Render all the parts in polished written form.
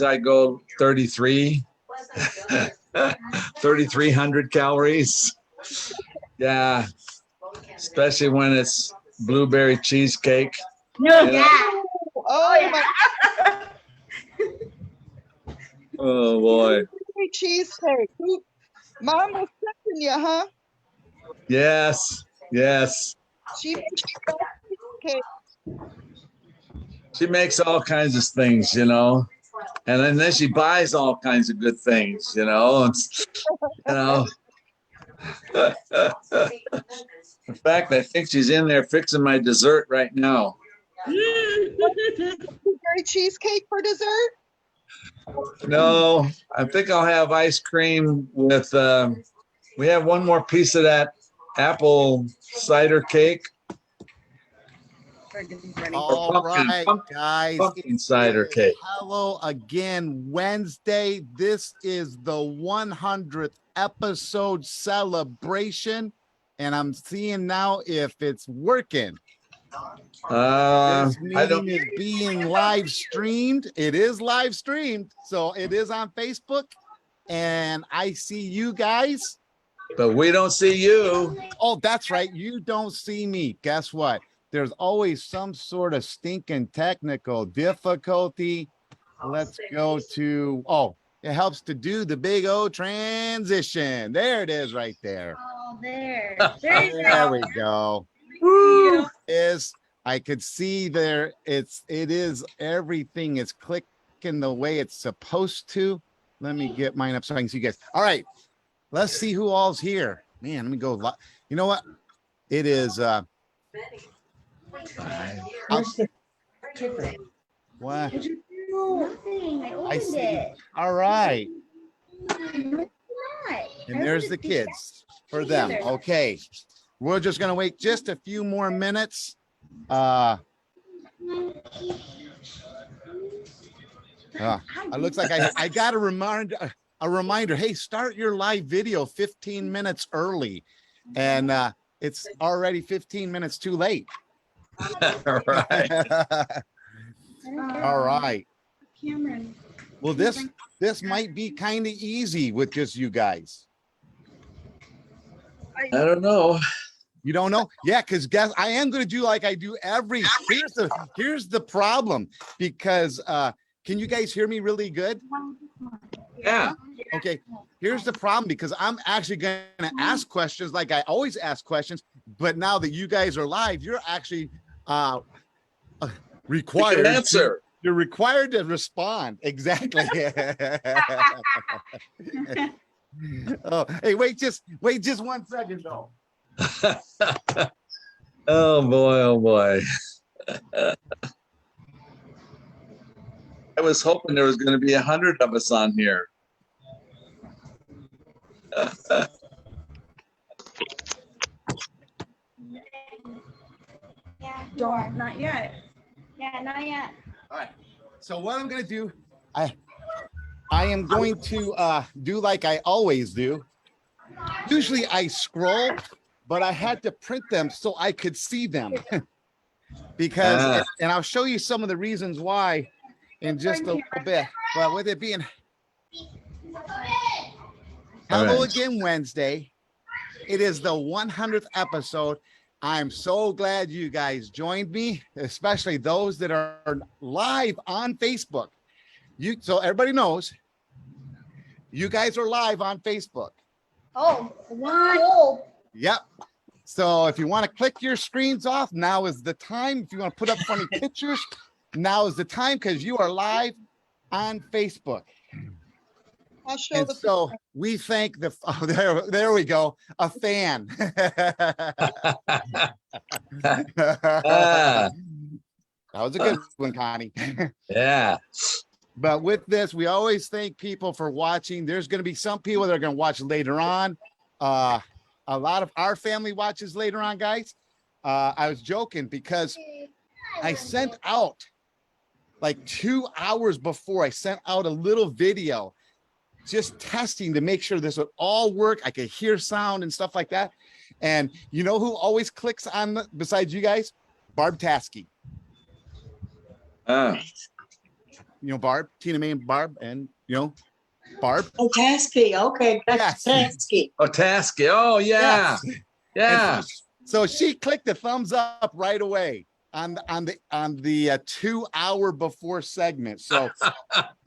I go 33, 3,300 calories. Yeah, especially when it's blueberry cheesecake. No, You know? Oh my Oh boy. cheesecake. Mom was cooking you, huh? Yes, yes. She makes cheesecake. She makes all kinds of things, you know, and then she buys all kinds of good things, you know. You know. In fact, I think she's in there fixing my dessert right now. Blueberry cheesecake for dessert? No, I think I'll have ice cream with. We have one more piece of that apple cider cake. All right, guys. Pumpkin cider cake. Hello again, Wednesday. This is the 100th episode celebration, and I'm seeing now if it's working. This meeting is being live streamed. It is live streamed, so it is on Facebook, and I see you guys. But we don't see you. Oh, that's right. You don't see me. Guess what? There's always some sort of stinking technical difficulty. Let's go to, oh, it helps to do the big O transition. There it is right there. Oh, there. There we go. Woo! I could see there. It is everything is clicking the way it's supposed to. Let me get mine up so I can see you guys. All right. Let's see who all's here. Man, let me go. You know what? It is what? I see. it. All right. And there's the kids for them. Okay. We're just gonna wait just a few more minutes. It looks like I got a reminder. Hey, start your live video 15 minutes early, and it's already 15 minutes too late. All right. All right. Cameron. Well, this might be kind of easy with just you guys. I don't know. You don't know? Yeah, because guess I am going to do like I do every. Here's the problem, because can you guys hear me really good? Yeah. Okay. Here's the problem, because I'm actually going to ask questions like I always ask questions, but now that you guys are live, you're actually required to answer. You're required to respond. Exactly. Oh, hey, wait just 1 second though. Oh boy. I was hoping there was going to be 100 of us on here. Don't, not yet. Yeah, not yet. All right. So what I'm going to do, I am going to do like I always do. Usually I scroll, but I had to print them so I could see them. Because, and I'll show you some of the reasons why in just a little bit. But with it being Hello again, Wednesday. It is the 100th episode. I'm so glad you guys joined me, especially those that are live on Facebook. So everybody knows you guys are live on Facebook. Oh, wow. Yep. So if you want to click your screens off, now is the time. If you want to put up funny pictures, now is the time, because you are live on Facebook. I'll show And so we thank there we go, a fan. That was a good one, Connie. Yeah. But with this, we always thank people for watching. There's going to be some people that are going to watch later on. A lot of our family watches later on, guys. I was joking because I sent out like 2 hours before, I sent out a little video just testing to make sure this would all work. I could hear sound and stuff like that. And you know who always clicks on besides you guys? Barb Taskey. Barb, Tina May and Barb, and Barb. Oh, Tasky. Okay, that's Yes. Tasky. Oh, Tasky. Oh, yeah. Yes. Yeah. And so she clicked the thumbs up right away on the 2 hour before segment. So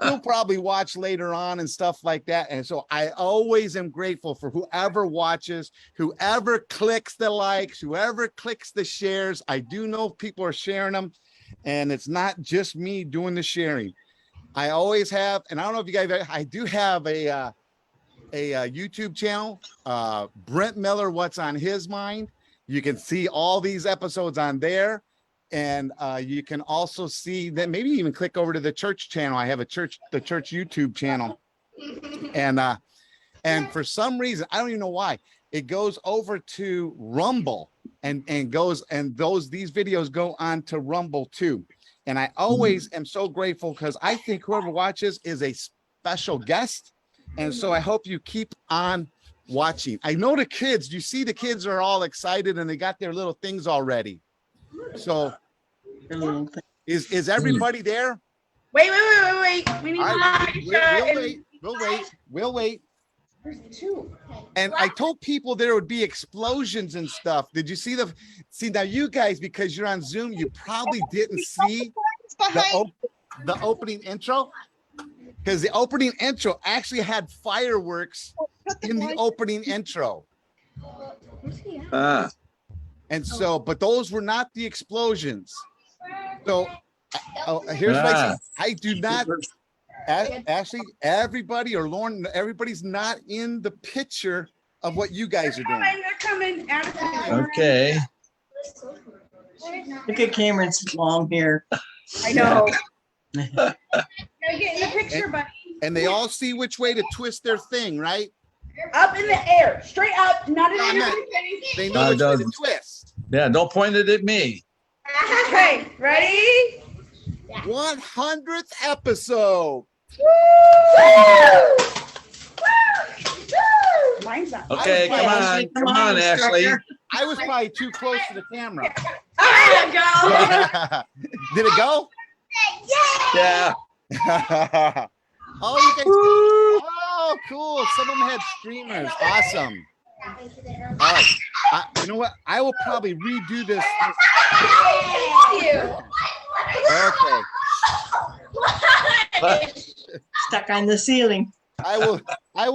you'll probably watch later on and stuff like that. And so I always am grateful for whoever watches, whoever clicks the likes, whoever clicks the shares. I do know people are sharing them, and it's not just me doing the sharing. I always have, and I don't know if you guys, I do have a YouTube channel, Brent Miller, What's on His Mind. You can see all these episodes on there. And you can also see that, maybe even click over to the church channel. I have the church YouTube channel. And for some reason, I don't even know why, it goes over to Rumble and these videos go on to Rumble too. And I always am so grateful, because I think whoever watches is a special guest. And so I hope you keep on watching. I know the kids, you see the kids are all excited and they got their little things already. So is everybody there? Wait. We need All right, to we'll wait. There's 2. And I told people there would be explosions and stuff. Did you see now you guys, because you're on Zoom, you probably didn't see the opening intro, because the opening intro actually had fireworks in the opening intro. And so, but those were not the explosions. So here's what I see. I do not, Ashley, everybody, or Lauren, everybody's not in the picture of what you guys are doing. They're coming. Okay. Look at Cameron's long hair. I know. Gotta get in the picture, buddy. And they all see which way to twist their thing, right? Up in the air, straight up, not in No, your I'm They No, know it which way to doesn't. twist. Yeah, don't point it at me. Okay, ready? 100th episode. Mine's not. Okay, come on, Ashley. I was probably too close to the camera. There you go. Did it go? Yeah. Oh, you guys. Oh, cool. Some of them had streamers. Awesome. All right. You know what? I will probably redo this. Okay. Stuck on the ceiling. I will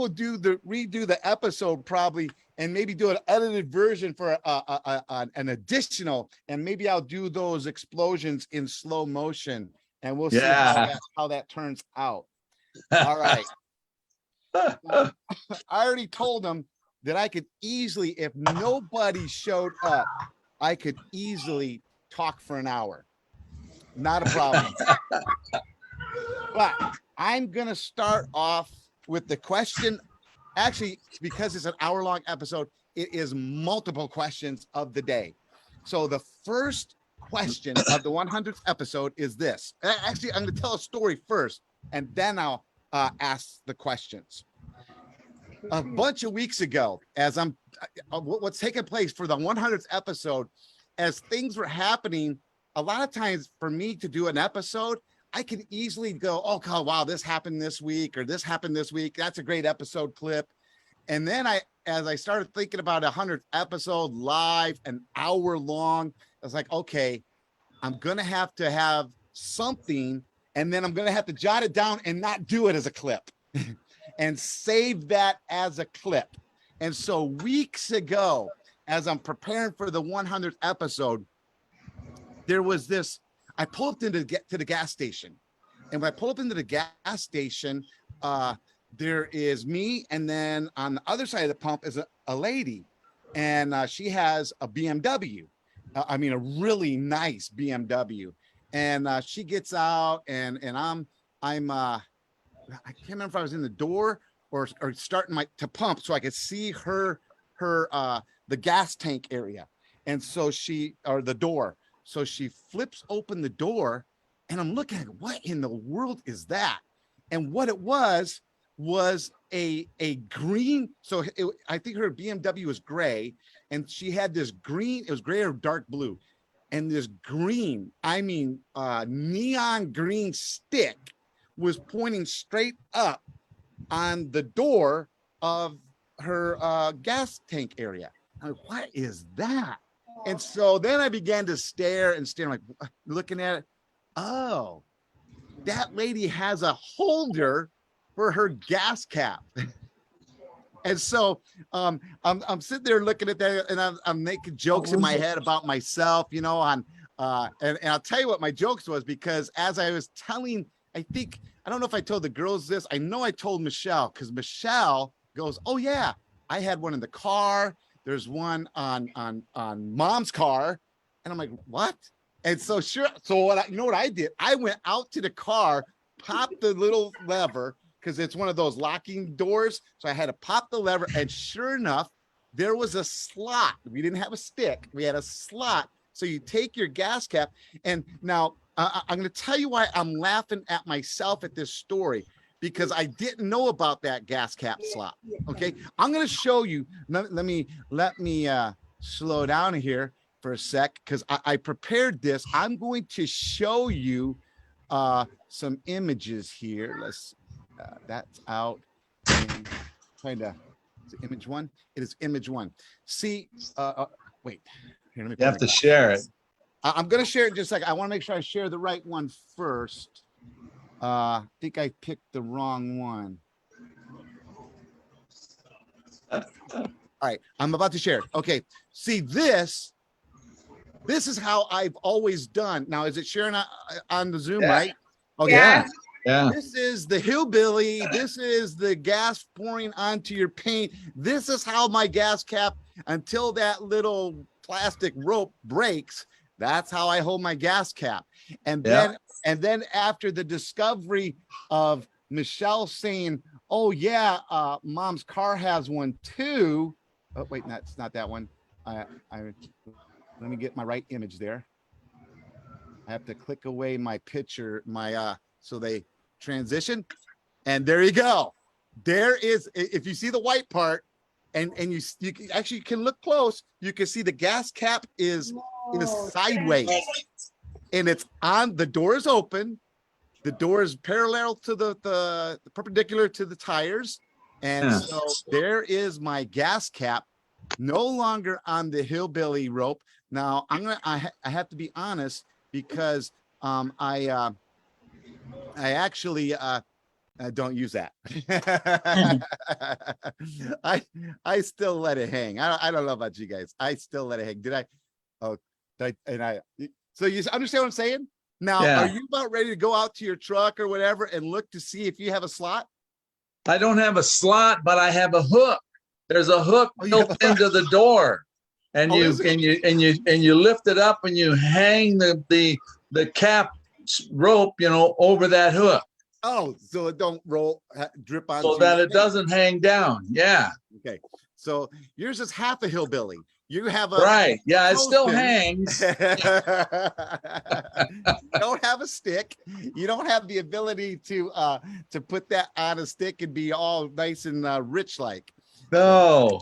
redo the episode probably, and maybe do an edited version for an additional, and maybe I'll do those explosions in slow motion, and we'll see how that turns out. All right. I already told them that I could easily, if nobody showed up, I could easily talk for an hour. Not a problem. But I'm going to start off with the question. Actually, because it's an hour-long episode, it is multiple questions of the day. So the first question of the 100th episode is this. Actually, I'm going to tell a story first, and then I'll ask the questions. A bunch of weeks ago, as what's taking place for the 100th episode, as things were happening, a lot of times for me to do an episode, I can easily go, oh, God, wow, this happened this week, or this happened this week. That's a great episode clip. And then as I started thinking about 100th episode live, an hour long, I was like, okay, I'm going to have something, and then I'm going to have to jot it down and not do it as a clip and save that as a clip. And so weeks ago, as I'm preparing for the 100th episode, there was this, I pulled up to the gas station. And when I pull up into the gas station, there is me. And then on the other side of the pump is a lady. And she has a BMW. I mean, a really nice BMW. And she gets out, and I can't remember if I was in the door or starting to pump, so I could see her the gas tank area. And so the door. So she flips open the door, and I'm looking at, what in the world is that? And what it was a green. So I think her BMW was gray, and she had this green. It was gray or dark blue, and this green, I mean, neon green stick was pointing straight up on the door of her gas tank area. I'm like, what is that? And so then I began to stare and stare, like looking at it. Oh, that lady has a holder for her gas cap. And so I'm sitting there looking at that, and I'm making jokes in my head about myself, you know, and I'll tell you what my jokes was, because as I was telling, I don't know if I told the girls this. I know I told Michelle, because Michelle goes, oh yeah, I had one in the car. There's one on mom's car. And I'm like, what? And so sure. So you know what I did? I went out to the car, popped the little lever, because it's one of those locking doors. So I had to pop the lever, and sure enough, there was a slot. We didn't have a stick. We had a slot. So you take your gas cap, and now I'm going to tell you why I'm laughing at myself at this story, because I didn't know about that gas cap slot. Okay, I'm going to show you. Let me slow down here for a sec, because I prepared this. I'm going to show you some images here. Let's that's out. And trying to, is it image one? It is image one. See, wait. Here, let me. You have to share it. I'm going to share it in just a second. I want to make sure I share the right one first. I think I picked the wrong one. All right, I'm about to share it. Okay, see this is how I've always done. Now, is it sharing on the Zoom, right? Okay. Yeah. Yeah. This is the hillbilly. This is the gas pouring onto your paint. This is how my gas cap, until that little plastic rope breaks, that's how I hold my gas cap. And then after the discovery of Michelle saying, oh yeah, mom's car has one too. Oh wait, that's not that one. Let me get my right image there. I have to click away my picture, so they transition, and there you go. There is, if you see the white part, and you actually can look close, you can see the gas cap is sideways, and it's on. The door is open. The door is parallel to the perpendicular to the tires, and so there is my gas cap, no longer on the hillbilly rope. Now I have to be honest, because I actually don't use that. I still let it hang. I don't know about you guys. I still let it hang. Did I? Oh, so you understand what I'm saying? Now, are you about ready to go out to your truck or whatever and look to see if you have a slot? I don't have a slot, but I have a hook. There's a hook built into the door, and you lift it up and you hang the cap rope, over that hook. Oh, so it don't drip on. So that it doesn't hang down. Yeah. Okay. So yours is half a hillbilly. You have a right. Yeah, it still hangs. You don't have a stick. You don't have the ability to put that on a stick and be all nice and rich like. No.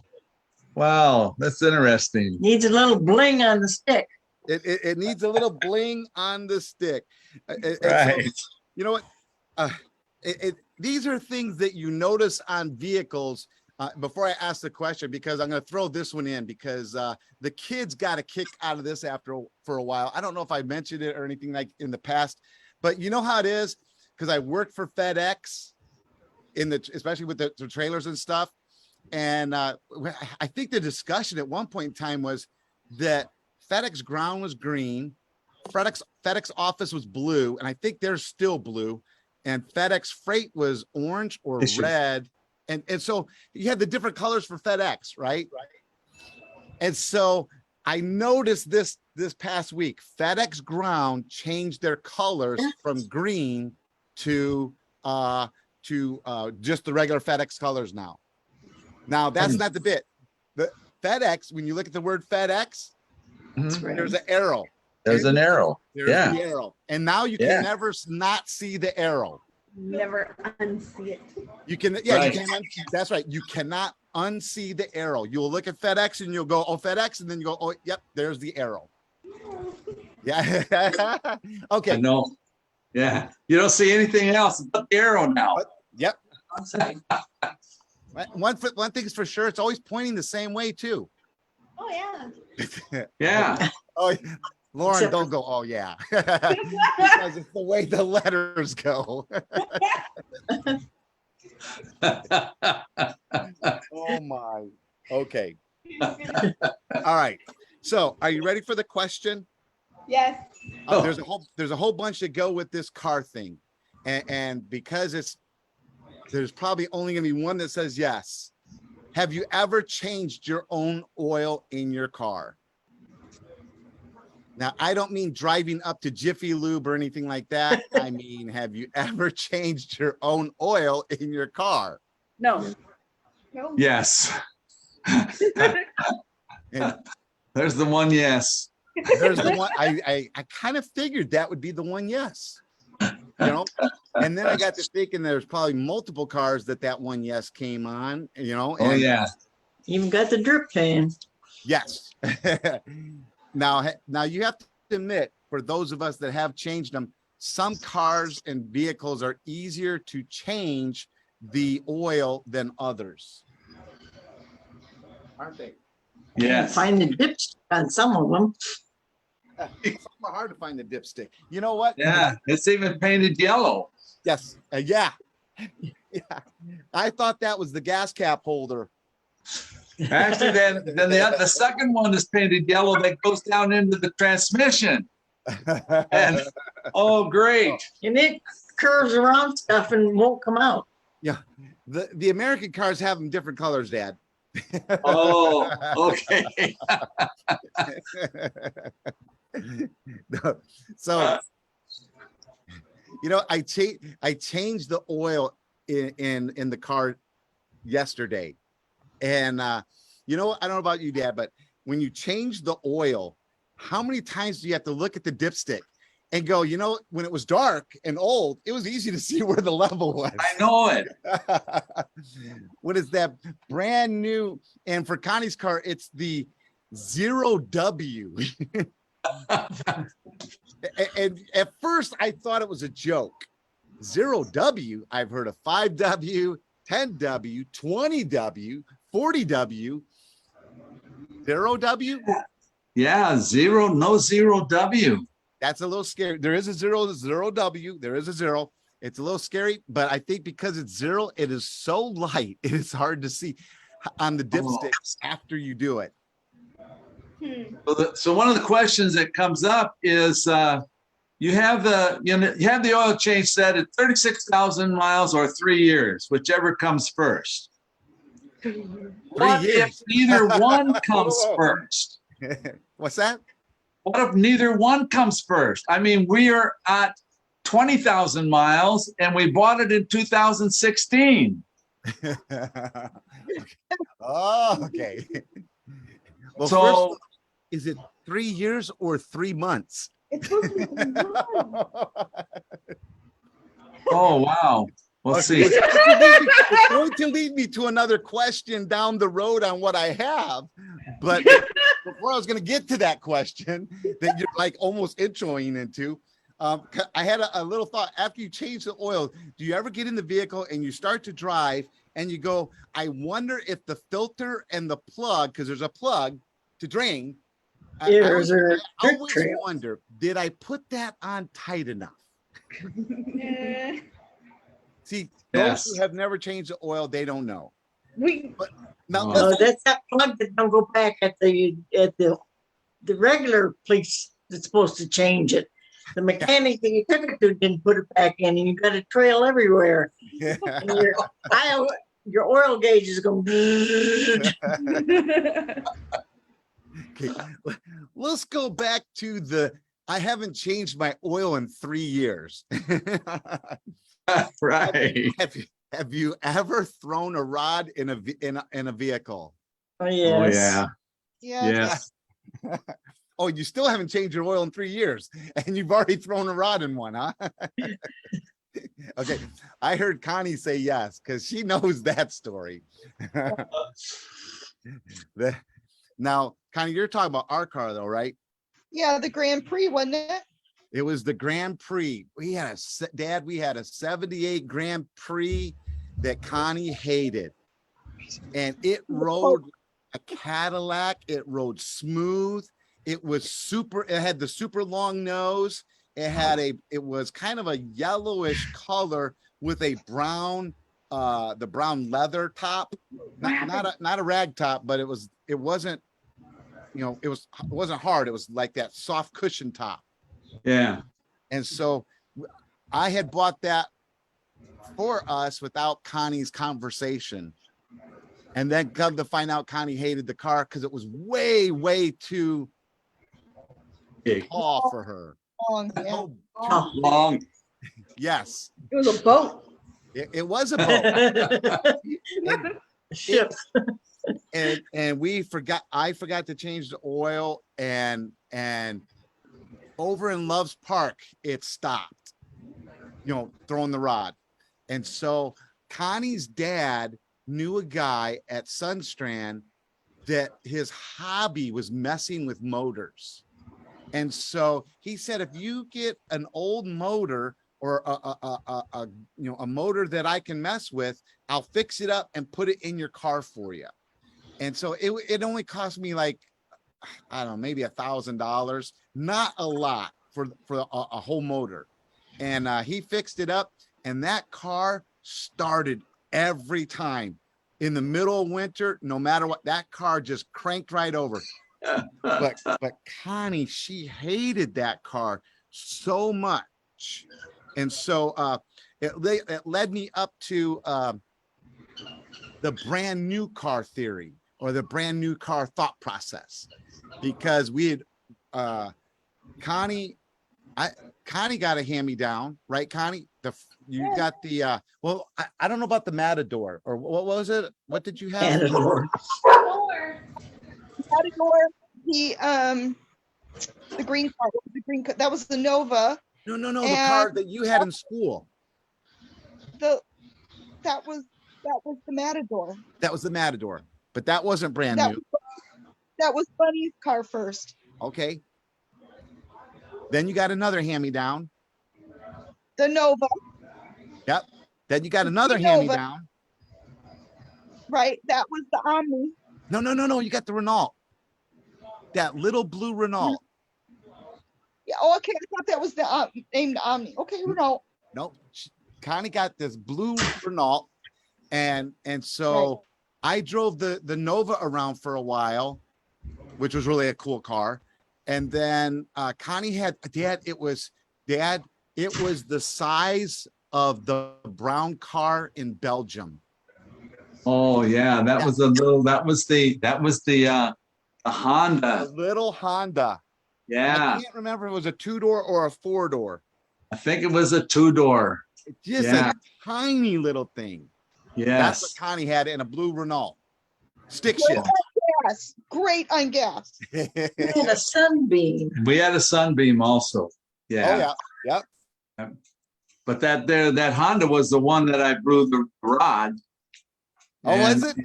Wow, that's interesting. Needs a little bling on the stick. It needs a little bling on the stick. Right. So, you know what? These are things that you notice on vehicles. Before I ask the question, because I'm going to throw this one in, because the kids got a kick out of this for a while. I don't know if I mentioned it or anything like in the past, but you know how it is, because I worked for FedEx especially with the trailers and stuff. And I think the discussion at one point in time was that FedEx ground was green, FedEx office was blue, and I think they're still blue, and FedEx freight was orange or red. And so you had the different colors for FedEx, right? And so I noticed this past week, FedEx ground changed their colors from green to just the regular FedEx colors now. Now that's not the bit. The FedEx, when you look at the word FedEx, there's an arrow. There's an arrow. There's the arrow. And now you can never not see the arrow. Never unsee it. You can, you can. That's right. You cannot unsee the arrow. You'll look at FedEx and you'll go, oh, FedEx, and then you go, oh, yep, there's the arrow. Yeah. Okay. I know. Yeah. You don't see anything else but the arrow now. Yep. One thing is for sure, it's always pointing the same way too. Oh, yeah. Yeah. Oh, Lauren, Except don't go. Oh yeah, because it's the way the letters go. Oh my. Okay. All right. So, are you ready for the question? Yes. There's a whole bunch that go with this car thing, and because there's probably only going to be one that says yes. Have you ever changed your own oil in your car? Now, I don't mean driving up to Jiffy Lube or anything like that. I mean, have you ever changed your own oil in your car? No. No. Yes. And There's the one yes. there's the one I kind of figured that would be the one yes. And then I got to thinking there's probably multiple cars that one yes came on, Oh, and yeah. Even got the drip pan. yes. Now you have to admit, for those of us that have changed them, some cars and vehicles are easier to change the oil than others, aren't they? Yes. Find the dips on some of them. Some are hard to find the dipstick. You know what? Yeah. It's even painted yellow. Yes. Yeah. Yeah. I thought that was the gas cap holder. Actually, then the second one is painted yellow that goes down into the transmission. And oh, great. And it curves around stuff and won't come out. Yeah. The American cars have them different colors, Dad. Oh, okay. So, I changed the oil in the car yesterday, and I don't know about you, Dad, but when you change the oil, how many times do you have to look at the dipstick and go, when it was dark and old, it was easy to see where the level was. I know it. What is that brand new? And for Connie's car, it's the 0W. And at first I thought it was a joke. 0W, I've heard of 5W, 10W, 20W, 40W, 0W. Yeah, no 0W. That's a little scary. There is a 0W. There is a 0. It's a little scary, but I think because it's 0, it is so light, it is hard to see on the dipsticks after you do it. So one of the questions that comes up is you have the oil change set at 36,000 miles or 3 years, whichever comes first. What if neither one comes first? What's that? What if neither one comes first? I mean, we are at 20,000 miles and we bought it in 2016. Oh, okay. Well, So first, is it 3 years or 3 months? It's supposed to be one. oh, wow. Let's see. It's going to lead me to another question down the road on what I have. But before I was going to get to that question that you're like almost introing into, I had a little thought. After you change the oil, do you ever get in the vehicle and you start to drive and you go, I wonder if the filter and the plug, because there's a plug to drain. I always wonder, did I put that on tight enough? See, those who have never changed the oil, they don't know. But now, That's that plug that don't go back at the regular place that's supposed to change it. The mechanic that you took it to didn't put it back in, and you got a trail everywhere. And your oil gauge is going. Okay, let's go back to I haven't changed my oil in 3 years. Right. Have you ever thrown a rod in a vehicle? Oh, yes. Oh, yeah. Yes. Yes. Oh, you still haven't changed your oil in 3 years, and you've already thrown a rod in one, huh? Okay, I heard Connie say yes because she knows that story. Now, Connie, you're talking about our car, though, right? Yeah, the Grand Prix, wasn't it? It was the Grand Prix. We had a 78 Grand Prix that Connie hated. And it rode a Cadillac. It rode smooth. It was super. It had the super long nose. It was kind of a yellowish color with a brown, the brown leather top, not a rag top, but it wasn't, it wasn't hard. It was like that soft cushion top. Yeah. And so I had bought that for us without Connie's conversation. And then come to find out Connie hated the car because it was way, way too tall for her. Long, yeah. Oh, Long. Yes, It was a boat. it was a boat. ship. and I forgot to change the oil, and over in Love's Park it stopped, throwing the rod. And so Connie's dad knew a guy at Sunstrand that his hobby was messing with motors. And so he said, if you get an old motor or a motor that I can mess with, I'll fix it up and put it in your car for you. And so it only cost me like, I don't know, maybe $1,000, not a lot for a whole motor. And he fixed it up, and that car started every time. In the middle of winter, no matter what, that car just cranked right over. But Connie, she hated that car so much. And so it led me up to the brand new car theory, or the brand new car thought process, because we had Connie got a hand-me-down, right, Connie? You got the well, I don't know about the Matador, or what was it? What did you have? Matador. Matador, the green car, that was the Nova. No, the car that you had in school. That was the Matador. That was the Matador, but that wasn't brand new. That was Bunny's car first. Okay. Then you got another hand-me-down. The Nova. Yep. Then you got another hand-me-down. Right. That was the Omni. No. You got the Renault. That little blue Renault. Yeah. Oh, okay. I thought that was the named Omni. Okay, Renault. Nope. Connie got this blue Renault, and so I drove the Nova around for a while, which was really a cool car. And then Connie had it was the size of the brown car in Belgium. Oh yeah, that was the Honda. A little Honda. Yeah. I can't remember if it was a 2-door or a 4-door. I think it was a 2-door. Just a tiny little thing. Yes. That's what Connie had in a blue Renault. Stick shift. Gas. Great on gas. We had a Sunbeam. We had a Sunbeam also. Yeah. Oh yeah. Yep. But that Honda was the one that I blew the rod. Oh, was it?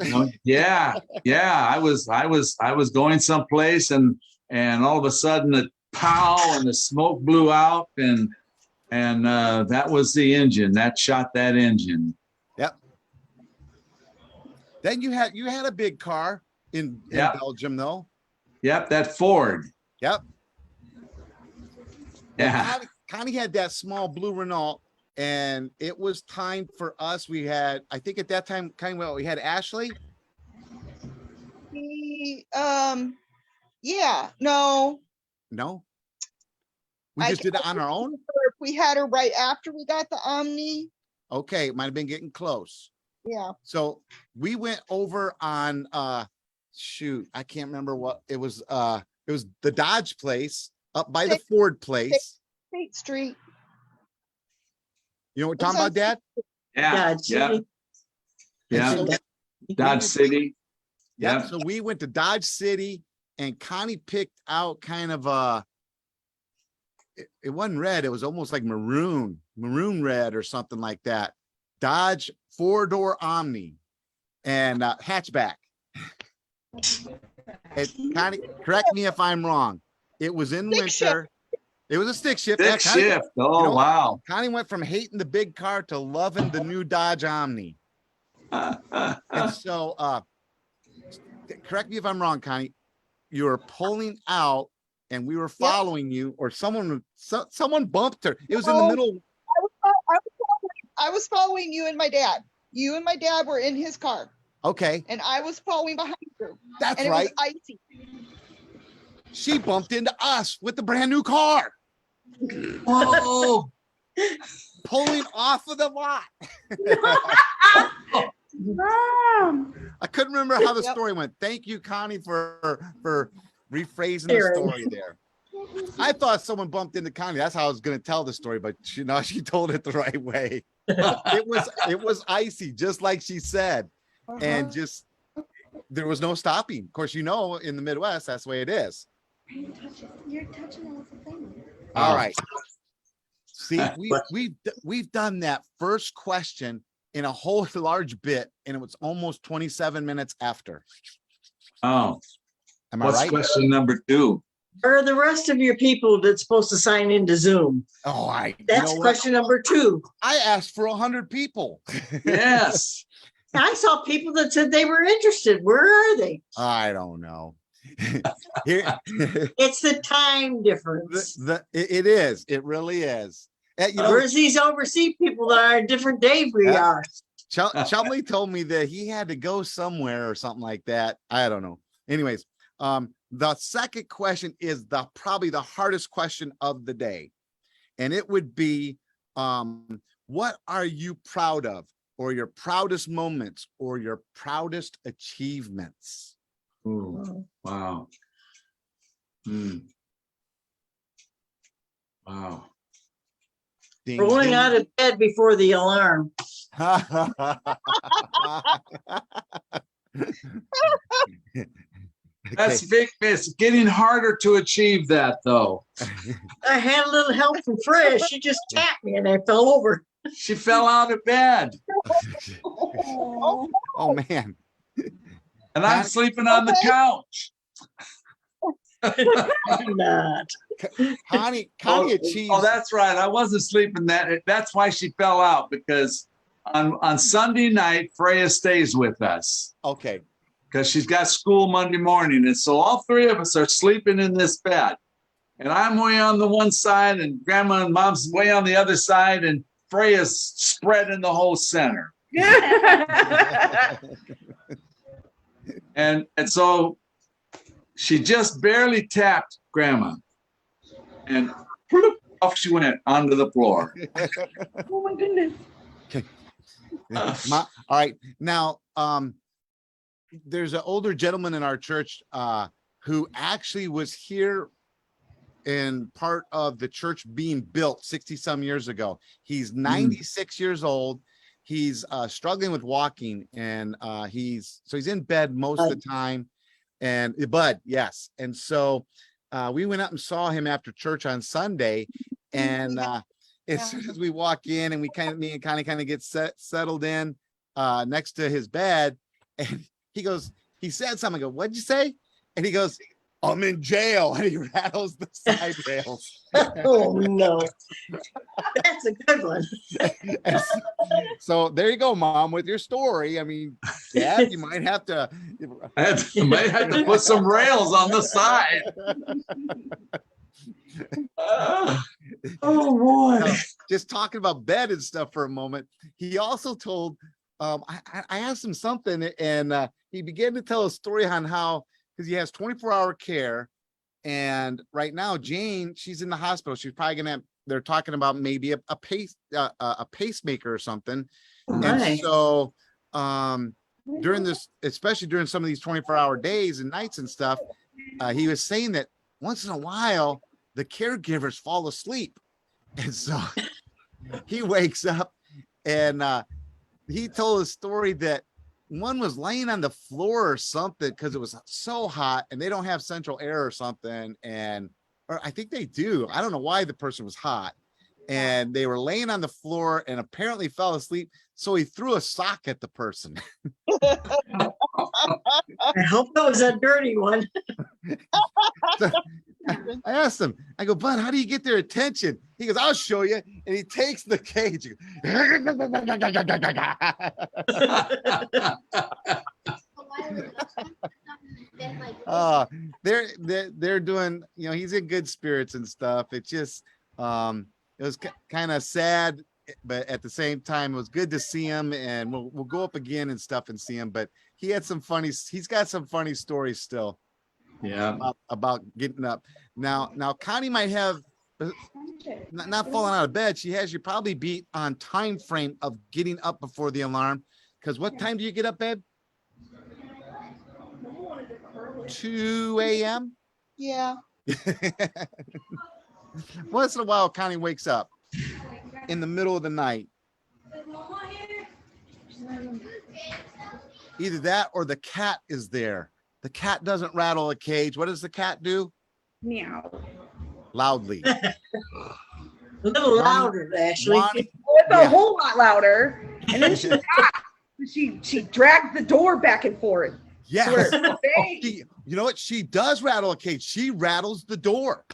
Yeah. I was going someplace, and all of a sudden the pow, and the smoke blew out, and that was the engine that shot that engine. Yep. Then you had a big car in Belgium, though. Yep, that Ford. Yep. Yeah. Well, Connie had that small blue Renault, and it was time for us. We had, I think at that time, we had Ashley. Yeah, no. We just did it on our own. We had her right after we got the Omni. Okay, it might have been getting close. Yeah. So we went over on shoot, I can't remember what it was. It was the Dodge place up by the Ford place. State Street. You know what we're talking about, Dad? Yeah. Dodge City. Yeah. So we went to Dodge City, and Connie picked out kind of it wasn't red, it was almost like maroon red or something like that. Dodge 4-door Omni and hatchback. And Connie, correct me if I'm wrong. It was in winter. It was a stick shift. Stick Yeah, Connie, shift. Oh, know, wow. Connie went from hating the big car to loving the new Dodge Omni. And so, correct me if I'm wrong, Connie, you were pulling out and we were following you, or someone bumped her. It was in the middle. I was following you and my dad. You and my dad were in his car. Okay. And I was following behind you. That's and right. It was icy. She bumped into us with the brand new car. Whoa. Pulling off of the lot. I couldn't remember how the story went. Thank you, Connie, for rephrasing the story there. I thought someone bumped into Connie. That's how I was going to tell the story, but she told it the right way. It was icy, just like she said, and just there was no stopping. Of course, in the Midwest, that's the way it is. You're touching the thing. All right. See, we've done that first question in a whole large bit, and it was almost 27 minutes after. Oh, am I what's right? question number 2? Where are the rest of your people that's supposed to sign into Zoom? Oh, that's question number 2. I asked for 100 people. Yes. I saw people that said they were interested. Where are they? I don't know. Here, it's the time difference. It is. It really is. Where's these overseas people that are a different day we are? Chumley told me that he had to go somewhere or something like that. I don't know. Anyways, the second question is probably the hardest question of the day. And it would be, what are you proud of, or your proudest moments, or your proudest achievements? Ooh, wow. Wow. Rolling out of bed before the alarm. That's big. It's getting harder to achieve that, though. I had a little help from Fresh. She just tapped me and I fell over. She fell out of bed. Oh man. And I'm sleeping on the couch. I'm not. Connie achieved. Oh, that's right. I wasn't sleeping that's why she fell out, because on Sunday night, Freya stays with us. Okay. Because she's got school Monday morning. And so all 3 of us are sleeping in this bed. And I'm way on the one side, and Grandma and Mom's way on the other side, and Freya's spread in the whole center. And so she just barely tapped Grandma, and off she went onto the floor. Oh my goodness. Okay. All right. Now, there's an older gentleman in our church who actually was here in part of the church being built 60 some years ago. He's 96 years old. He's struggling with walking, and he's in bed most of the time. And Bud, yes. And so we went up and saw him after church on Sunday, and as soon as we walk in, and me and Connie get settled in next to his bed, and he said something. I go, what'd you say? And he goes, I'm in jail. And he rattles the side rails. Oh no. That's a good one. So there you go, Mom, with your story. I mean, Dad, you might have to put some rails on the side. Oh boy. Just talking about bed and stuff for a moment. He also told, I asked him something, and he began to tell a story on how, because he has 24-hour care, and right now Jane, she's in the hospital. She's probably they're talking about maybe a pacemaker or something. And so during this, especially during some of these 24-hour days and nights and stuff, he was saying that once in a while the caregivers fall asleep, and so he wakes up, and he told a story that one was laying on the floor or something because it was so hot, and they don't have central air or something, or I think they do. I don't know why the person was hot, and they were laying on the floor and apparently fell asleep. So he threw a sock at the person. I hope that was a dirty one. I asked him, I go, Bud, how do you get their attention? He goes, I'll show you. And he takes the cage. They're doing, he's in good spirits and stuff. It just it was kind of sad, but at the same time, it was good to see him, and we'll go up again and stuff and see him. But he's got some funny stories still. Yeah. About getting up. Now Connie might have not falling out of bed. She has you probably beat on time frame of getting up before the alarm. Because what time do you get up, babe? 2 a.m. Yeah. Once in a while, Connie wakes up in the middle of the night. Either that or the cat is there. The cat doesn't rattle a cage. What does the cat do? Meow. Loudly. A little louder, actually. It's a whole lot louder. And then she dragged the door back and forth. Yes. You know what? She does rattle a cage. She rattles the door.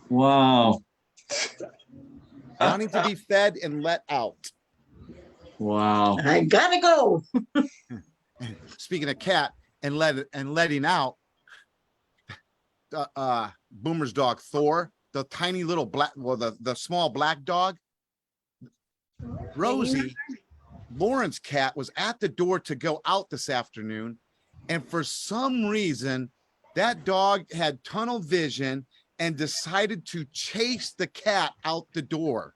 Wow. Wanting to be fed and let out. Wow. I gotta go. Speaking of cat and letting out, Boomer's dog Thor, the tiny little the small black dog, Rosie, Lauren's cat, was at the door to go out this afternoon, and for some reason that dog had tunnel vision and decided to chase the cat out the door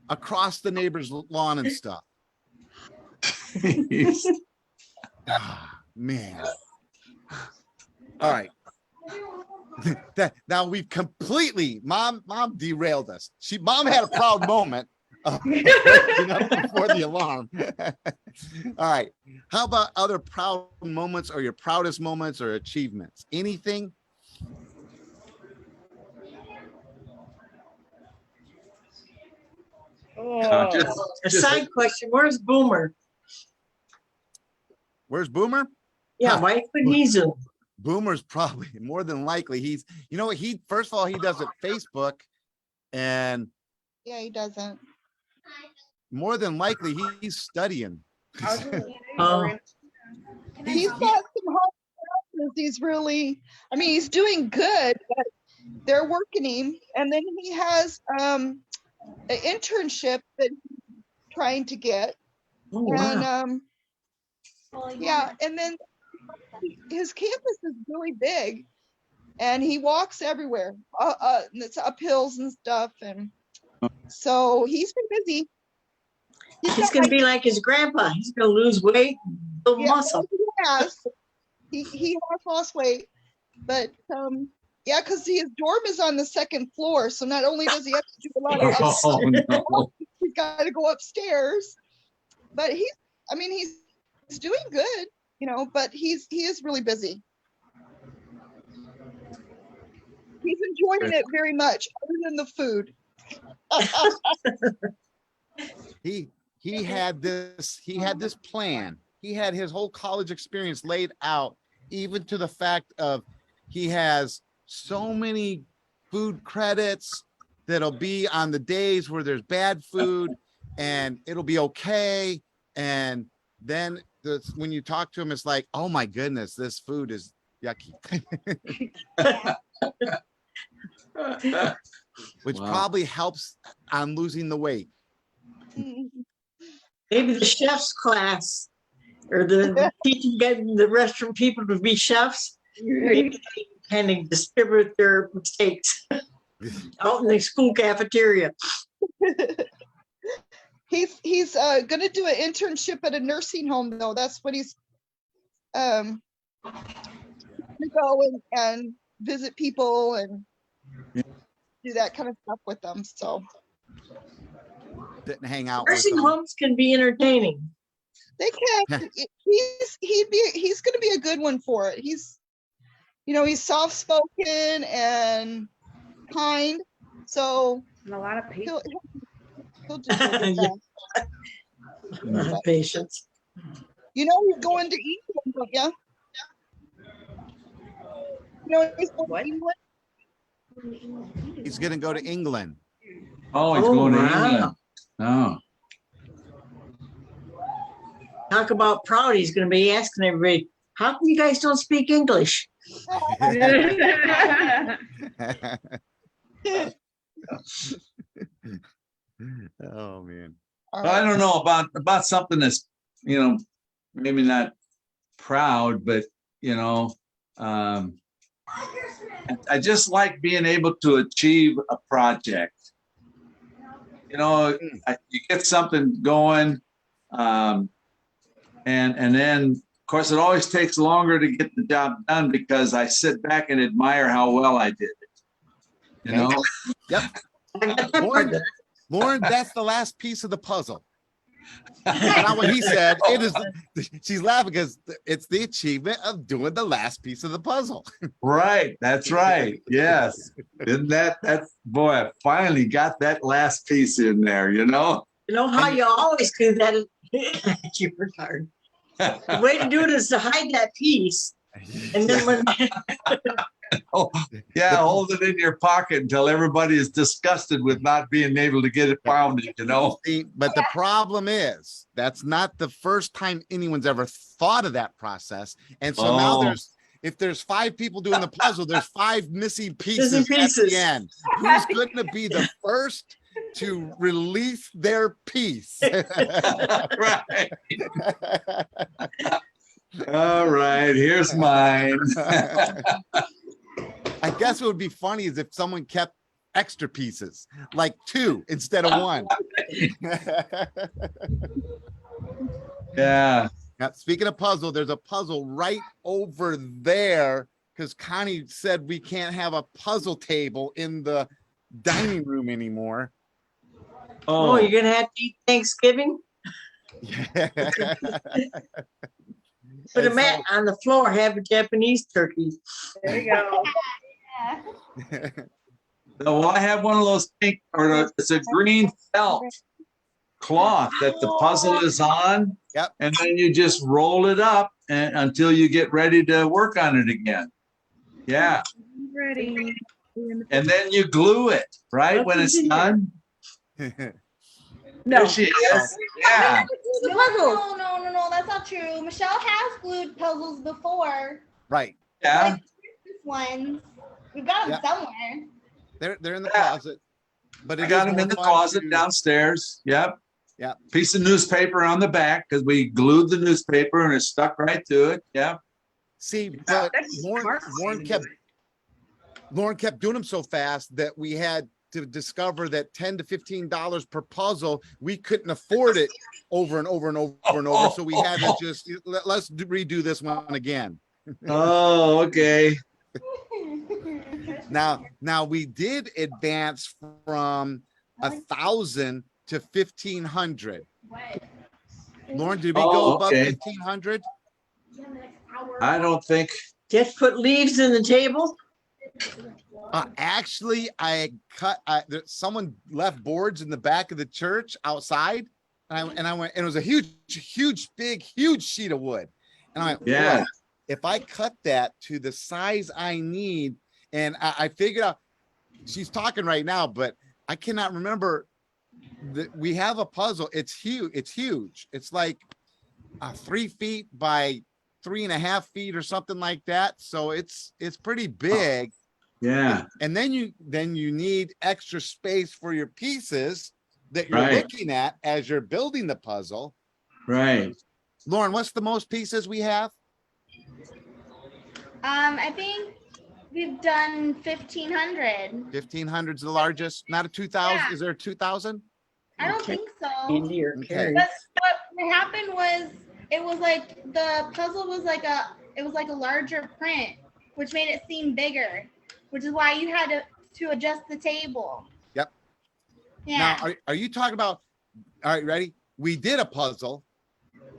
across the neighbor's lawn and stuff. Man. All right. Now we've completely mom derailed us. Mom had a proud moment before the alarm. All right. How about other proud moments or your proudest moments or achievements? Anything? A side question: where's Boomer? Where's Boomer? Yeah, why couldn't he Zoom? Boomer's probably more than likely first of all, he doesn't Facebook, and Yeah, he doesn't. more than likely he's studying. He's got some hard classes. He's really, he's doing good, but they're working him. And then he has an internship that he's trying to get. Oh, wow. And yeah, and then his campus is really big, and he walks everywhere. And it's up hills and stuff, and so he's been busy. He's gonna be like his grandpa. He's gonna lose weight, build muscle. He has lost weight, but yeah, because his dorm is on the second floor, so not only does he have to do a lot of he's got to go upstairs, but he's doing good, but he is really busy. He's enjoying it very much, other than the food. He had this plan. He had his whole college experience laid out, even to the fact of he has so many food credits that'll be on the days where there's bad food, and it'll be okay. And then when you talk to him, it's like, oh my goodness, this food is yucky. Which probably helps on losing the weight. Maybe the chef's class or the teaching getting the restaurant people to be chefs, maybe they kind of distribute their mistakes out in the school cafeteria. He's going to do an internship at a nursing home, though. That's what he's going to go and visit people and do that kind of stuff with them. So didn't hang out. Nursing homes can be entertaining. They can. He's going to be a good one for it. He's soft spoken and kind, so And a lot of people. he'll do good with that. A lot of patience. He's going to England, don't you? He's going to England. He's going to go to England. Oh, he's Oh, going to wow. England. Oh. Talk about proud. He's going to be asking everybody, how come you guys don't speak English? Oh man. All I right. don't know about something that's, maybe not proud, but I just like being able to achieve a project. You get something going, and then of course it always takes longer to get the job done because I sit back and admire how well I did it. Yep. I got that part done. Lauren, that's the last piece of the puzzle. Not what he said. It is. She's laughing because it's the achievement of doing the last piece of the puzzle. Right. That's right. Yes. Isn't that's boy, I finally got that last piece in there, You know how you always do that? You're retarded. The way to do it is to hide that piece. And then when Oh, yeah, hold it in your pocket until everybody is disgusted with not being able to get it found, See, but the problem is that's not the first time anyone's ever thought of that process. And so now if there's 5 people doing the puzzle, there's 5 missing pieces at the end. Who's going to be the first to release their piece? Right. All right, here's mine. I guess what would be funny is if someone kept extra pieces, like 2 instead of 1. Yeah. Now, speaking of puzzle, there's a puzzle right over there because Connie said we can't have a puzzle table in the dining room anymore. oh, you're gonna have to eat Thanksgiving? Put a mat on the floor, have a Japanese turkey. There you go. Well, I have one of those pink, it's a green felt cloth that the puzzle is on. Yep. And then you just roll it up until you get ready to work on it again. Yeah. Ready. And then you glue it, right? When it's done. No. There she is. Yeah. The puzzles. No, that's not true. Michelle has glued puzzles before. Right. Yeah. Like this ones. We've got them Yep. somewhere. They're in the closet. But I it got is them in the more fun closet to- downstairs. Yep. Yep. Piece of newspaper on the back because we glued the newspaper and it stuck right to it. Yeah. See, but That's Lauren smart. kept doing them so fast that we had to discover that $10 to $15 per puzzle, we couldn't afford it over and over and over and over. So we had to just let's redo this one again. Oh, okay. Now we did advance from 1,000 to 1,500. Lauren, did we go above okay. 1,500? I don't think. Just put leaves in the table. Actually, someone left boards in the back of the church outside, and I went, and it was a huge sheet of wood, and I went, Yeah. "Boy, if I cut that to the size I need," and I figured out. She's talking right now, but I cannot remember that we have a puzzle. It's huge. It's like 3 feet by 3.5 feet or something like that. So it's pretty big. Yeah. And then you need extra space for your pieces that you're Right. looking at as you're building the puzzle. Right. Lauren, what's the most pieces we have? I think we've done 1,500. 1,500 is the largest. Not a 2,000. Yeah. Is there 2,000? I don't think so. Andy or Okay. Carrie. But what happened was it was like the puzzle was like a larger print, which made it seem bigger, which is why you had to adjust the table. Yep. Yeah. Now, are you talking about? All right, ready? We did a puzzle,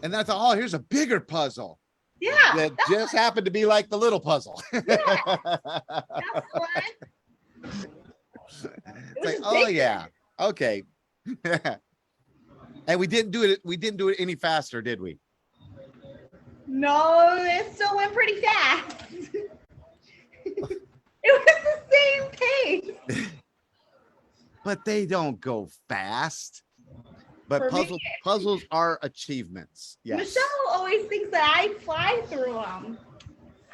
and then I thought, oh, here's a bigger puzzle yeah. that just happened to be like the little puzzle. That's one. It's like, oh yeah, okay. And we didn't do it any faster, did we? No, it still went pretty fast. It was the same pace. But they don't go fast. But For me, puzzles are achievements. Yes. Michelle always thinks that I fly through them.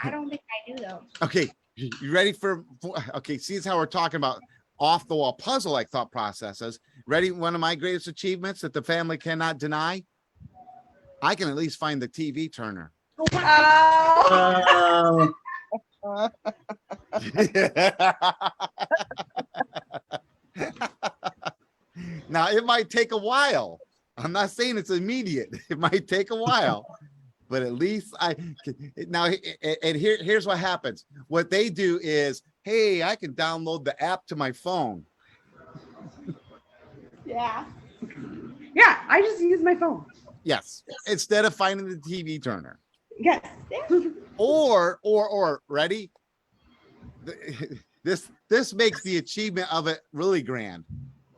I don't think I do though. Okay, you ready for okay, see how we're talking about off the wall puzzle like thought processes. Ready? One of my greatest achievements that the family cannot deny. I can at least find the TV turner. Oh. Now it might take a while. I'm not saying it's immediate. It might take a while, but at least now. And here's what happens. What they do is, hey, I can download the app to my phone. Yeah. Yeah, I just use my phone. Yes, instead of finding the TV turner. Yes. Or ready? This makes the achievement of it really grand.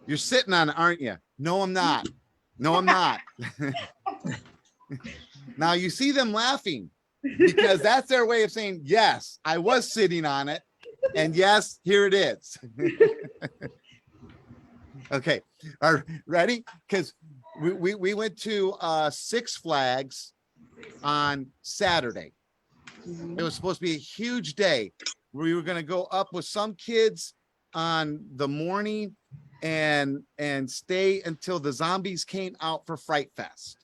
You're sitting on it, aren't you? No, I'm not. No, I'm not. Now you see them laughing because that's their way of saying, yes, I was sitting on it. And yes, here it is. Okay, are ready? Because we went to Six Flags on Saturday. It was supposed to be a huge day. We were going to go up with some kids on the morning and stay until the zombies came out for Fright Fest.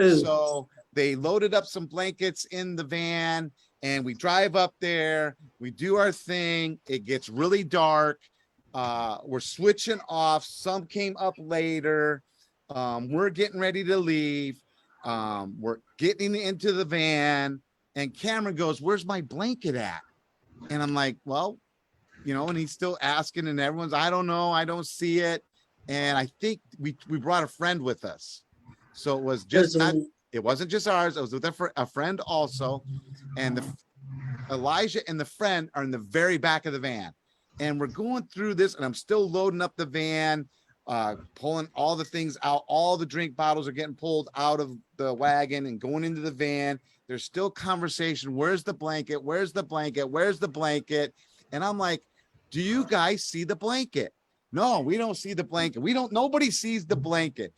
Ooh. So they loaded up some blankets in the van and we drive up there. We do our thing. It gets really dark. We're switching off. Some came up later. We're getting ready to leave. We're getting into the van and Cameron goes, "Where's my blanket at?" And I'm like, well, you know, and he's still asking and everyone's, I don't know. I don't see it. And I think we brought a friend with us. So it was just not, it wasn't just ours. It was with a friend also. And Elijah and the friend are in the very back of the van. And we're going through this and I'm still loading up the van, pulling all the things out. All the drink bottles are getting pulled out of the wagon and going into the van. There's still conversation. Where's the blanket? Where's the blanket? Where's the blanket? And I'm like, do you guys see the blanket? No, we don't see the blanket. Nobody sees the blanket.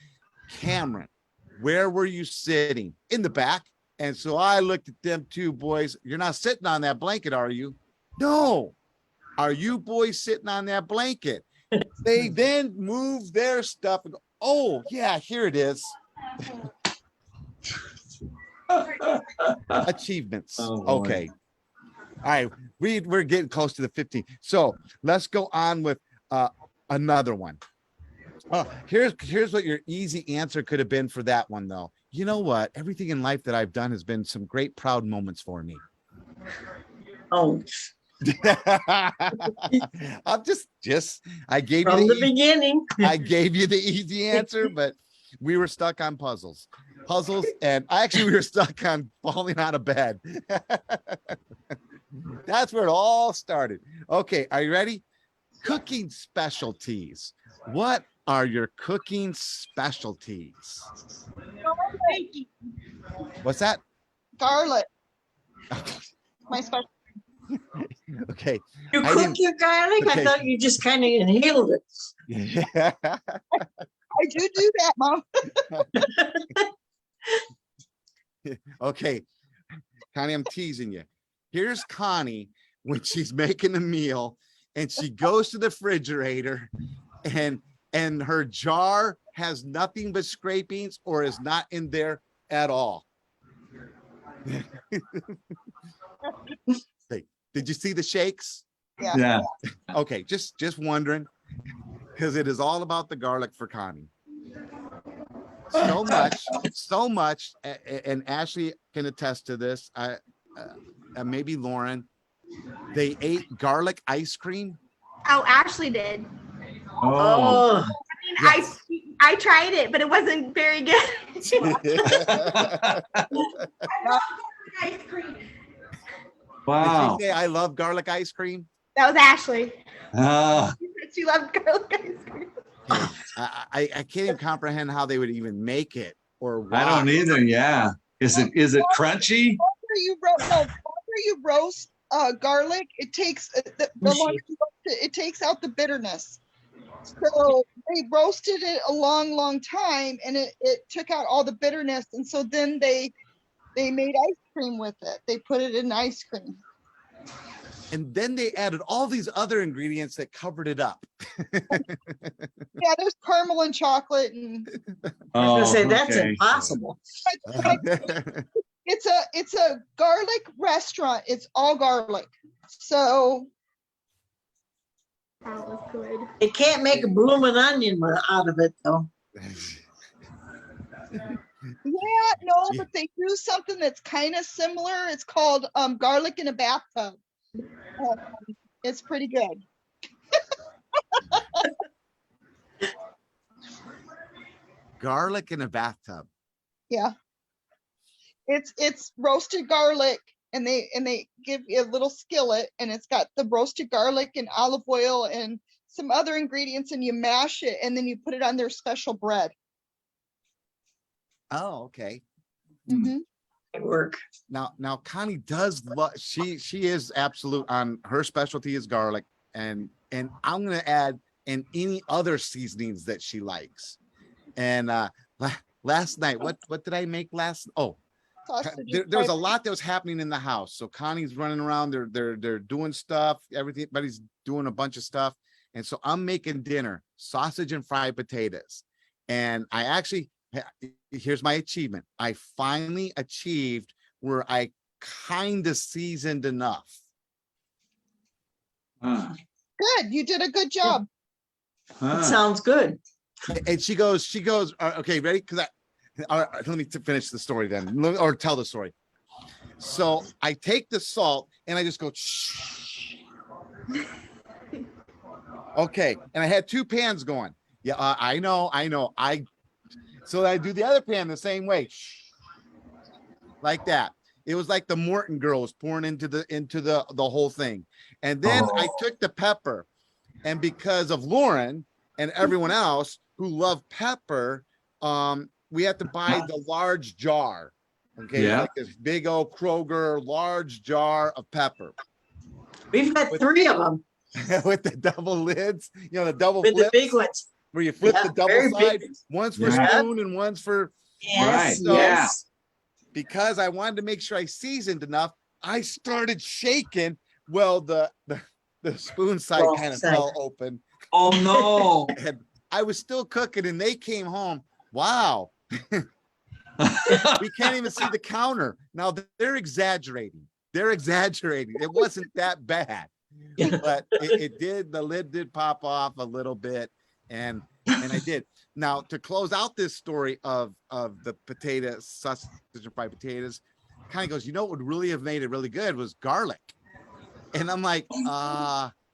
Cameron, where were you sitting? In the back. And so I looked at them two boys. You're not sitting on that blanket, are you? No. Are you boys sitting on that blanket? They then move their stuff and go, oh, yeah, here it is. Achievements. Oh, okay. All right. We're getting close to the 15. So let's go on with another one. Here's what your easy answer could have been for that one, though. You know what? Everything in life that I've done has been some great, proud moments for me. Oh, I'm just I gave from you the beginning. I gave you the easy answer, but we were stuck on puzzles, and actually we were stuck on falling out of bed. That's where it all started. Okay, are you ready? Cooking specialties. What are your cooking specialties? What's that? Garlic. My special. Okay. You I cook didn't- your garlic? okay. I thought you just kind of inhaled it. Yeah. I do that, Mom. Okay, Connie, I'm teasing you. Here's Connie when she's making a meal and she goes to the refrigerator and her jar has nothing but scrapings or is not in there at all. Hey, did you see the shakes? Yeah. Okay, just wondering, because it is all about the garlic for Connie. So much, and Ashley can attest to this. Maybe Lauren, they ate garlic ice cream. Oh, Ashley did. Oh. Oh, Yes. I tried it, but it wasn't very good. I love ice cream. Wow. Did she say I love garlic ice cream? That was Ashley. Ah. She loved garlic ice cream. I can't even comprehend how they would even make it or why. I don't either. Yeah. Is it crunchy? After you roast garlic, it takes the longer you roast it takes out the bitterness. So they roasted it a long time, and it took out all the bitterness. And so then they made ice cream with it. They put it in ice cream. And then they added all these other ingredients that covered it up. Yeah, there's caramel and chocolate, and I was gonna say that's okay. impossible. it's a garlic restaurant. It's all garlic. So That was good. They can't make a blooming onion out of it though. yeah, no, but they do something that's kind of similar. It's called garlic in a bathtub. It's pretty good. Garlic in a bathtub. Yeah. It's roasted garlic, and they give you a little skillet, and it's got the roasted garlic and olive oil and some other ingredients, and you mash it, and then you put it on their special bread. Oh, okay. Mm-hmm. Work. Now Connie does love, she is absolute on her specialty is garlic, and I'm gonna add in any other seasonings that she likes. And last night, what did I make last? Oh, there was a lot that was happening in the house. So Connie's running around, they're doing stuff, everybody's doing a bunch of stuff. And so I'm making dinner, sausage and fried potatoes. And I actually, here's my achievement. I finally achieved where I kind of seasoned enough. Good. You did a good job. That sounds good. And she goes, okay, ready? Because let me finish the story then, or tell the story. So I take the salt and I just go, shh. Okay, and I had 2 pans going. Yeah, I know. So I do the other pan the same way, like that. It was like the Morton girl was pouring into the whole thing. And then I took the pepper, and because of Lauren and everyone else who love pepper, we had to buy the large jar. Okay, Yeah. like this big old Kroger large jar of pepper. We've got 3 of them With the double lids, the double with the flips, big ones. where you flip the very double side. big. One's for Yeah. spoon and one's for, Yes, Right, yes. because I wanted to make sure I seasoned enough, I started shaking. Well, the spoon side Wrong kind of side. fell open, Oh no. and I was still cooking, and they came home. Wow. We can't even see the counter. Now they're exaggerating. It wasn't that bad, but it did. The lid did pop off a little bit, and I did. Now to close out this story of the potatoes, sausage and fried potatoes, kind of goes. What would really have made it really good was garlic, and I'm like,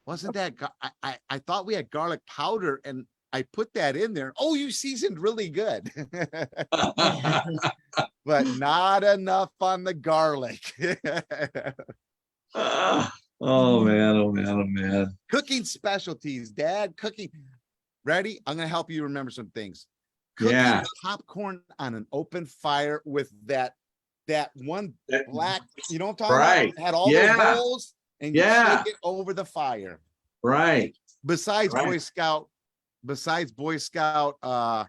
wasn't that? I thought we had garlic powder, and I put that in there. Oh, you seasoned really good. But not enough on the garlic. Oh man. Cooking specialties, Dad. Cooking. Ready? I'm going to help you remember some things. Cooking Yeah. popcorn on an open fire with that one black, you know what I'm talking Right. about? It had all Yeah. those holes, and you Yeah. shake it over the fire. Right. Besides Right. Boy Scout, what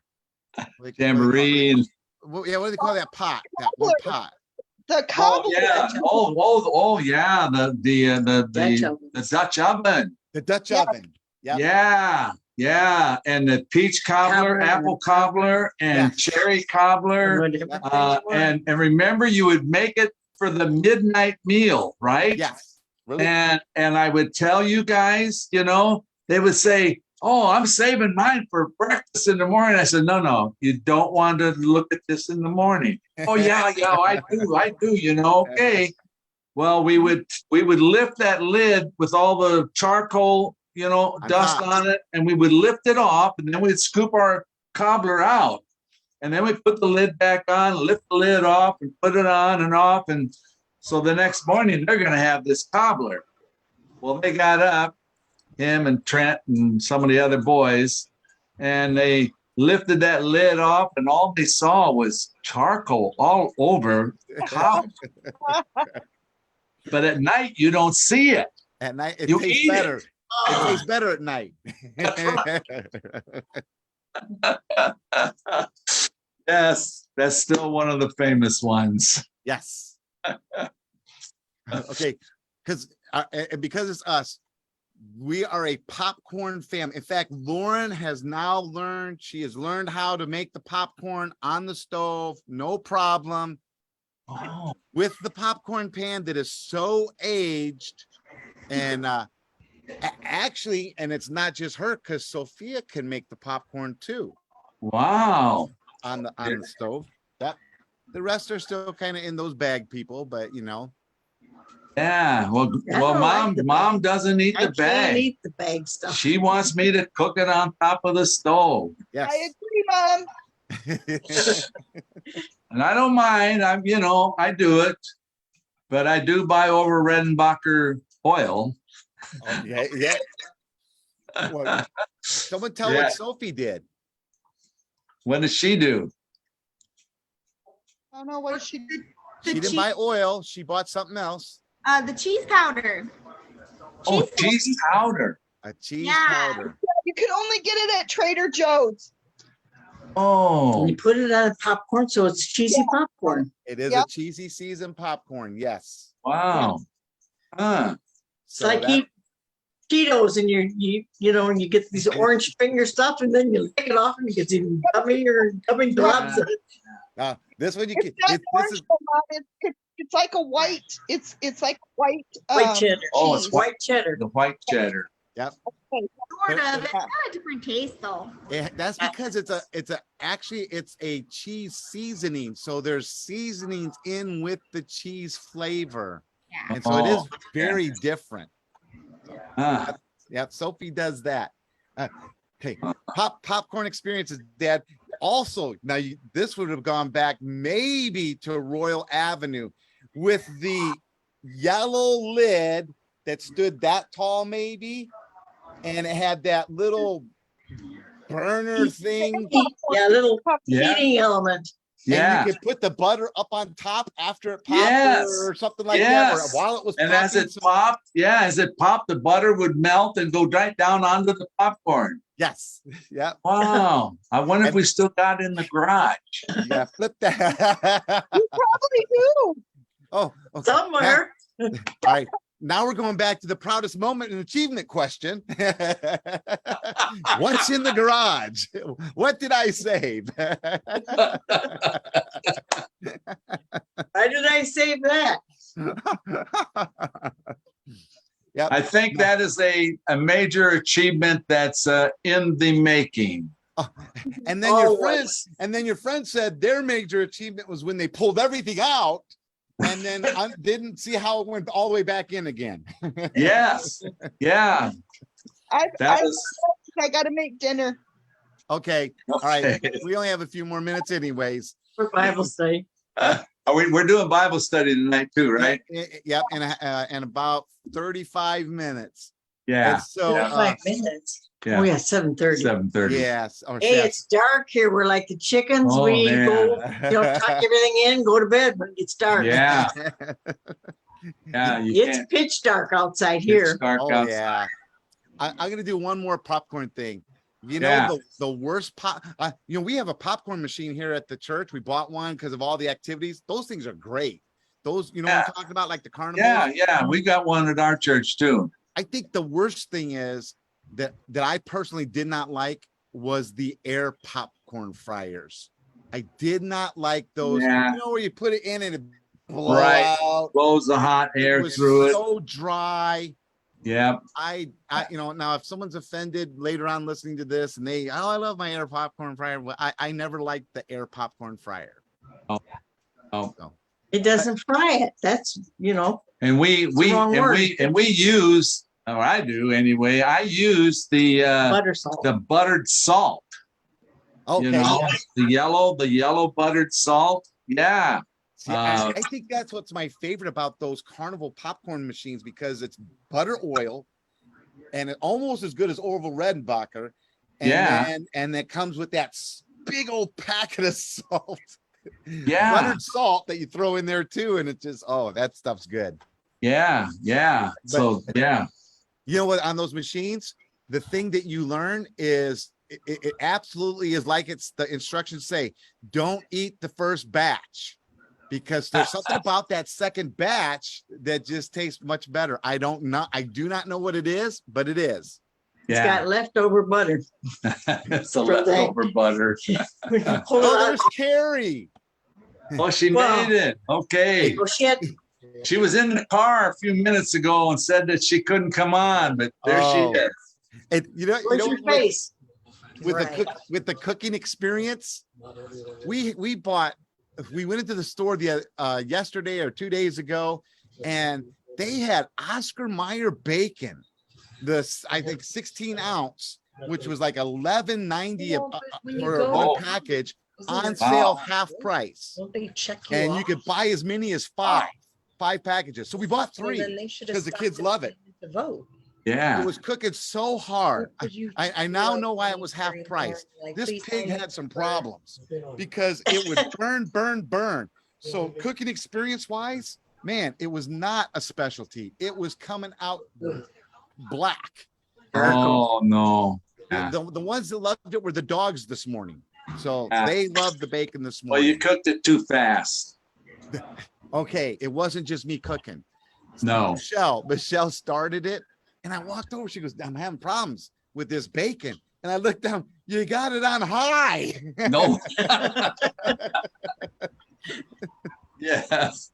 do they Tambourine. what do they call that pot? That one pot. The Oh cobbler. yeah. Oh yeah. The Dutch oven. Dutch oven. The Dutch Yeah. oven. Yep. Yeah. And the peach cobbler, Cobbler. apple cobbler, and Yeah. cherry cobbler. And remember, you would make it for the midnight meal, right? Yes. Really? And I would tell you guys, they would say, "Oh, I'm saving mine for breakfast in the morning." I said, "No, you don't want to look at this in the morning." "Oh yeah, I do. Okay." Well, we would lift that lid with all the charcoal, dust top. on it, and we would lift it off, and then we'd scoop our cobbler out, and then we put the lid back on, lift the lid off, and put it on and off, and so the next morning they're gonna have this cobbler. Well, they got up, him and Trent and some of the other boys, and they lifted that lid off, and all they saw was charcoal all over the cobbler. But at night you don't see it. At night, it You tastes eat better. it. It tastes better at night. Yes, that's still one of the famous ones. Yes. Okay, because because it's us, we are a popcorn family. In fact, Lauren has now learned, she has learned how to make the popcorn on the stove, no problem. Oh, With the popcorn pan that is so aged. And actually, and it's not just her, because Sophia can make the popcorn too wow. on the stove. That the rest are still kind of in those bag people, but you know. Yeah. Well, I don't like the mom bag. doesn't eat I the can't bag. eat the bag stuff. She wants me to cook it on top of the stove. Yes. I agree, Mom. And I don't mind. I do it. But I do buy over Redenbacher oil. Oh, yeah, yeah. Well, someone tell Yeah. what Sophie did. What does she do? I don't know what she did. She didn't buy oil. She bought something else. The cheese powder. Oh, cheese powder. A cheese Yeah. powder. You can only get it at Trader Joe's. Oh, You put it on popcorn, so it's cheesy popcorn. It is Yep. a cheesy seasoned popcorn. Yes. wow. Huh. It's So like that- eat Cheetos and you get these orange finger stuff and then you lick it off and you get these gummy globs. this one you It's can. not This orange, is Mom. It's like a white. It's like white. White cheddar. Oh, cheese. it's White cheddar. The white cheddar. Sort of. It's got a different taste though. that's because it's a cheese seasoning. So there's seasonings in with the cheese flavor, Yeah. and so it is Oh, very different. Huh. Yeah, Sophie does that. Okay, popcorn experiences, Dad. Also, now this would have gone back maybe to Royal Avenue with the yellow lid that stood that tall, maybe, and it had that little burner thing. Yeah, little Yeah. heating element. Yeah. And you could put the butter up on top after it popped Yes. or something like that, or Yes. while it was And popping. as it popped, the butter would melt and go right down onto the popcorn. Yes. Yeah. Wow. I wonder if we still got it in the garage. Yeah. Flip that. You probably do. Oh, okay. Somewhere. All right. Now we're going back to the proudest moment and achievement question. What's in the garage? What did I save? Why did I save that? Yep. I think that is a major achievement that's in the making. And then your friend said their major achievement was when they pulled everything out and then didn't see how it went all the way back in again. Yes. Yeah. I got to make dinner. Okay. All right. We only have a few more minutes anyways. For Bible study. We're doing Bible study tonight too, right? Yep. And about 35 minutes. Yeah. And so, 5 minutes. Yeah. Oh yeah, 7:30. 7:30. yes. Or Hey, it's dark here. We're like the chickens. Oh, We man. go, tuck everything in, go to bed when it gets dark. Yeah. Yeah. You It's can't. pitch dark outside It's here. dark Oh, outside. yeah. I'm going to do one more popcorn thing. You know, Yeah. the worst we have a popcorn machine here at the church. We bought one because of all the activities. Those things are great. Those, what I'm talking about, like the carnival. Yeah. We got one at our church too. I think the worst thing is that I personally did not like was the air popcorn fryers. I did not like those, Yeah. where you put it in and it blows Right. out. Blows the hot air It was through it. so dry. Yeah. I now if someone's offended later on listening to this and I love my air popcorn fryer. Well, I never liked the air popcorn fryer. Oh. So, It doesn't fry it. That's And we wrong word. use, or I do anyway. I use the butter salt. buttered salt. okay. The yellow buttered salt. Yeah. See, I think that's what's my favorite about those carnival popcorn machines because it's butter oil and it almost as good as Orville Redenbacher. And it comes with that big old packet of salt. Yeah. Buttered salt that you throw in there too. And it just, that stuff's good. Yeah. So yeah. You know what? On those machines, the thing that you learn is it absolutely is like it's the instructions say, don't eat the first batch because there's something about that second batch that just tastes much better. I do not know what it is, but it is. It's got leftover butter. It's a leftover butter. Oh, there's Carrie. Oh, she made it. Okay. Oh, shit. She was in the car a few minutes ago and said that she couldn't come on, but there she is. And Where's your face? With the cooking experience, we went into the store yesterday or 2 days ago, and they had Oscar Mayer bacon, I think 16 ounce, which was like $11.90 for one package, on sale half price. Won't they check you And off? you could buy as many as five packages. So we bought Well, three then they should have because the stopped kids at love it. To vote. Yeah. It was cooking so hard. I now know why it was half price. Like, This please pig don't had some burn. problems because it would burn. So cooking experience wise, man, it was not a specialty. It was coming out black. Oh, no. Yeah. The ones that loved it were the dogs this morning. So they loved the bacon this Well, morning. you cooked it too fast. Okay, it wasn't just me cooking. No. Michelle started it, and I walked over. She goes, I'm having problems with this bacon. And I looked down, you got it on high. No. Yes.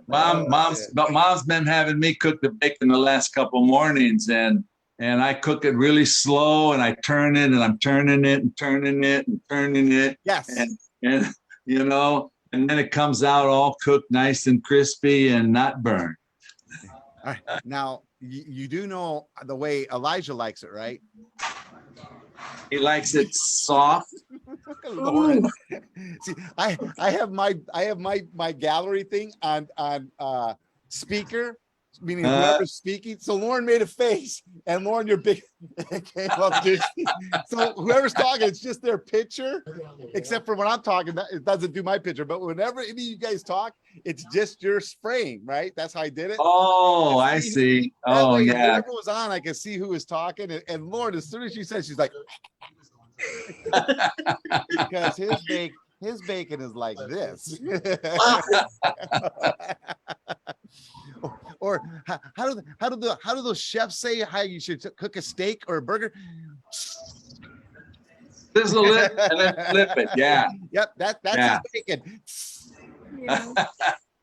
Mom's been having me cook the bacon the last couple mornings, and I cook it really slow, and I turn it, and I'm turning it and turning it and turning it. Yes. And and then it comes out all cooked nice and crispy and not burned. All right. Now you do know the way Elijah likes it, right? He likes it soft. Lauren. See, I have my gallery thing on speaker, meaning whoever's speaking. So Lauren made a face, and Lauren, you're big. Okay, well, so whoever's talking, it's just their picture, except for when I'm talking, it doesn't do my picture. But whenever any of you guys talk, it's just your frame, right? That's how I did it. Oh, I see. Oh, yeah. Whoever was on, I could see who was talking, and Lauren, as soon as she said, she's like, because his bacon is like this. Or how do those chefs say how you should cook a steak or a burger? Sizzle it and then flip it. Yeah. Yep, that's his bacon.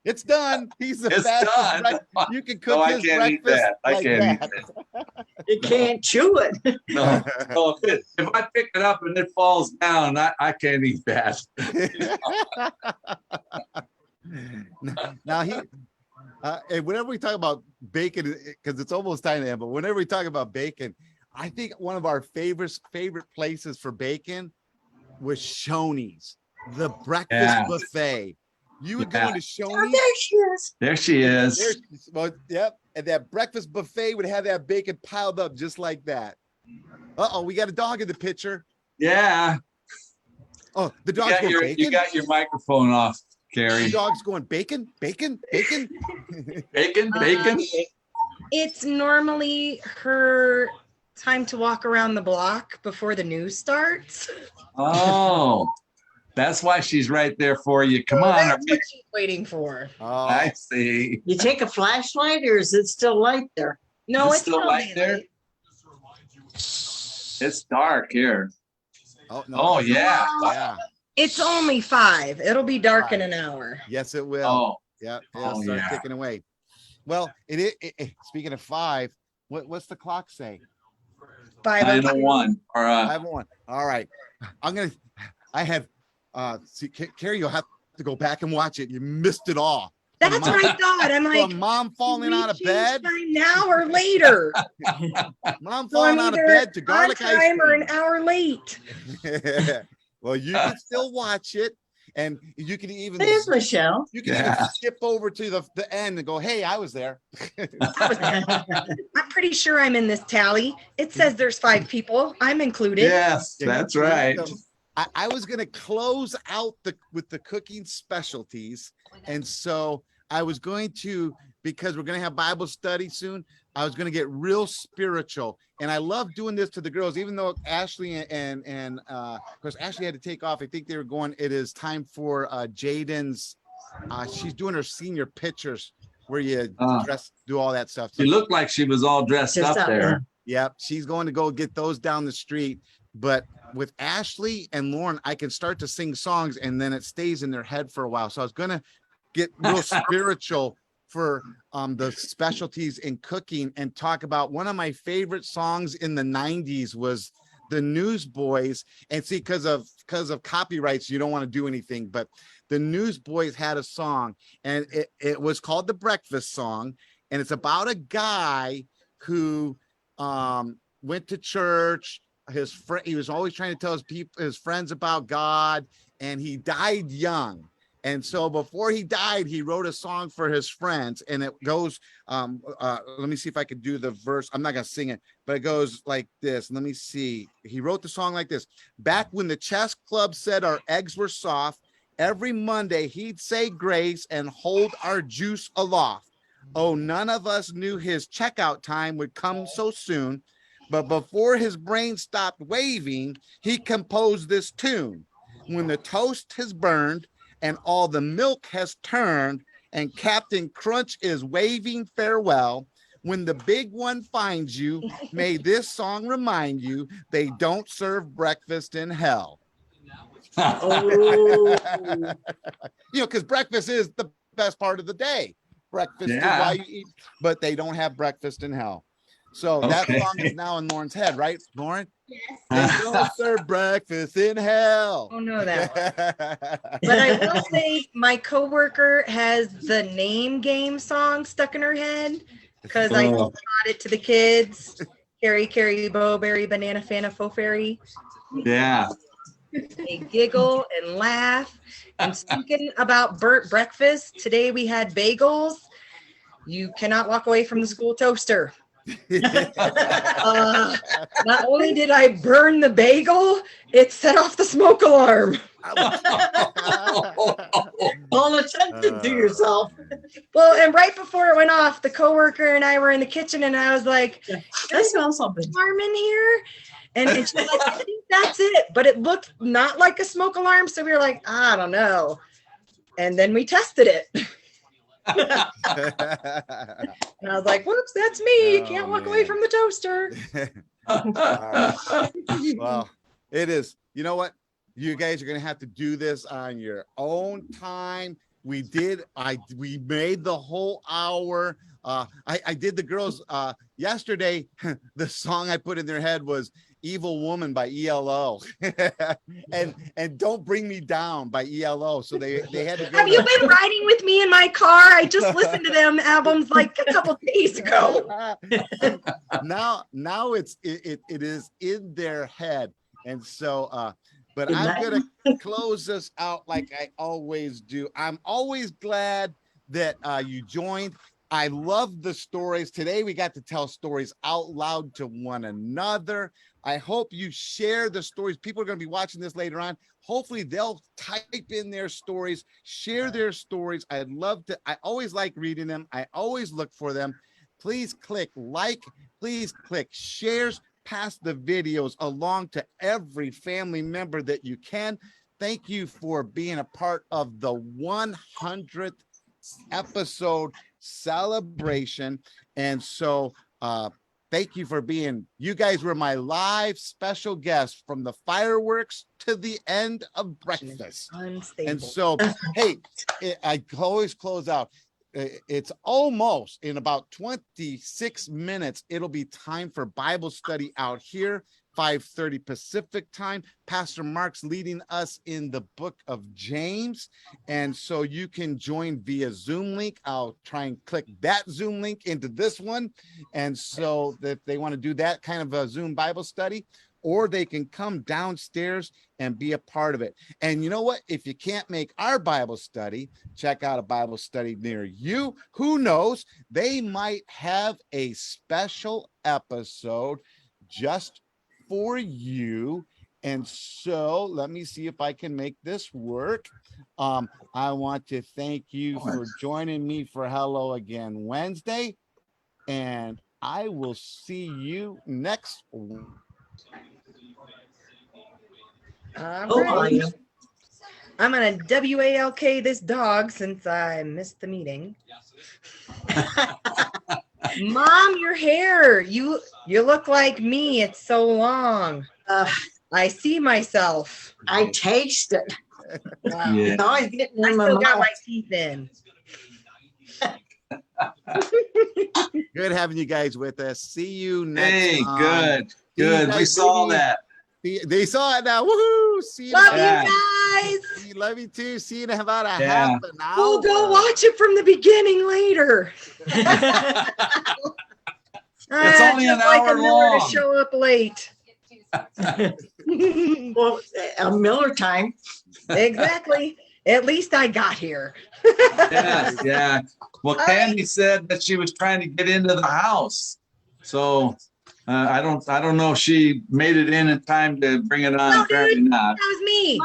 It's done. He's the fastest. Done. You can cook his breakfast. I can't eat that. You can't chew it. No. If I pick it up and it falls down, I can't eat that. Now and whenever we talk about bacon, because it's almost time to end, but whenever we talk about bacon, I think one of our favorite places for bacon was Shoney's, the breakfast buffet. You would go into Shoney's. Oh, there she is. There she is. Yep. And that breakfast buffet would have that bacon piled up just like that. Uh-oh, we got a dog in the picture. Yeah. Oh, the dog's going bacon? You got your microphone off, Carrie. The dog's going bacon. Bacon. It's normally her time to walk around the block before the news starts. Oh, that's why she's right there for you. Come on. That's what she's waiting for. Oh, I see. You take a flashlight, or is it still light there? No, It's it's still not light there? It's dark here. Oh, no. Oh, yeah. Yeah. It's only 5. It'll be dark in an hour. Yes, it will. Oh, Yeah. Oh, Start yeah. ticking away. Well, speaking of 5, what's the clock say? 5:02. 901. Or 5:01. All right. See, Carrie, you'll have to go back and watch it. You missed it all. That's what I thought. I'm like, From mom falling we out of change bed. time now or later. Mom So I'm falling out of either bed to on garlic ice time or cream. an hour late. Well, you can still watch it, and you can even There's Michelle. even skip over to the end and go, "Hey, I was there." I'm pretty sure I'm in this tally. It says there's 5 people. I'm included. yes, that's right. I was going to close out with the cooking specialties, and so I was going to because we're going to have Bible study soon, I was going to get real spiritual. And I love doing this to the girls, even though Ashley and of course, Ashley had to take off. I think they were going, it is time for Jaden's, she's doing her senior pictures where you do all that stuff. So she looked like she was all dressed Just up there. Yep, she's going to go get those down the street. But with Ashley and Lauren, I can start to sing songs and then it stays in their head for a while. So I was going to get real spiritual for the specialties in cooking and talk about one of my favorite songs in the 90s was the Newsboys. And see, because of copyrights, you don't want to do anything, but the Newsboys had a song and it was called the Breakfast Song. And it's about a guy who went to church. He was always trying to tell his friends about God, and he died young. And so before he died, he wrote a song for his friends, and it goes, let me see if I could do the verse. I'm not going to sing it, but it goes like this. Let me see. He wrote the song like this. Back when the chess club said our eggs were soft, every Monday he'd say grace and hold our juice aloft. Oh, none of us knew his checkout time would come so soon, but before his brain stopped waving, he composed this tune. When the toast has burned and all the milk has turned and Captain Crunch is waving farewell, when the big one finds you, may this song remind you they don't serve breakfast in hell. Oh, Because breakfast is the best part of the day. Breakfast is why you eat, but they don't have breakfast in hell. So that song is now in Lauren's head, right, Lauren? Yes. They don't serve breakfast in hell. Oh no, that one. But I will say my coworker has the name game song stuck in her head because I taught it to the kids. Carry, carry, bowberry, banana, fana, faux fairy. Yeah. They giggle and laugh. And speaking about burnt breakfast, today we had bagels. You cannot walk away from the school toaster. Not only did I burn the bagel, it set off the smoke alarm. all attention to yourself. Well, and right before it went off, the coworker and I were in the kitchen, and I was like, I smell something. alarm in here? And she's like, I think that's it. But it looked not like a smoke alarm. So we were like, I don't know. And then we tested it. And I was like, whoops, that's me. You can't walk away from the toaster. Well, it is. You know what? You guys are going to have to do this on your own time. We made the whole hour. I did the girls yesterday. The song I put in their head was Evil Woman by ELO and Don't Bring Me Down by ELO. So they had to go. Have you been riding with me in my car? I just listened to them albums like a couple days ago. Now it is in their head. And so but I'm going to close this out like I always do. I'm always glad that you joined. I love the stories. Today we got to tell stories out loud to one another. I hope you share the stories. People are going to be watching this later on. Hopefully they'll type in their stories, share their stories. I always like reading them. I always look for them. Please click like, please click shares. Pass the videos along to every family member that you can. Thank you for being a part of the 100th episode celebration. And so thank you for being, you guys were my live special guests from the fireworks to the end of breakfast. Unstable. And so, hey, I always close out. It's almost in about 26 minutes. It'll be time for Bible study out here, 5:30 Pacific time. Pastor Mark's leading us in the book of James. And so you can join via Zoom link. I'll try and click that Zoom link into this one. And so that they want to do that kind of a Zoom Bible study, or they can come downstairs and be a part of it. And you know what? If you can't make our Bible study, check out a Bible study near you. Who knows? They might have a special episode just for you. And so let me see if I can make this work. I want to thank you for joining me for Hello Again Wednesday. And I will see you next. All Oh, I right. am. I'm gonna WALK this dog since I missed the meeting. Mom, your hair. You look like me. It's so long. I see myself. I taste it. Wow. Yeah. It's always getting I in my still got mouth. my teeth in. Good having you guys with us. See you next Hey, time. good, See you good. We guys, saw maybe- that. They saw it now. Woohoo! See you. Love Yeah. you guys. Love you too. See you in about a Yeah. half an hour. We'll go watch it from the beginning later. It's only just an like hour a Miller long. to show up late. Well, Miller time. Exactly. At least I got here. Yes, yeah. Well, All Candy said that she was trying to get into the house. So I don't know if she made it in time to bring it on. No, Apparently dude. not. That was me.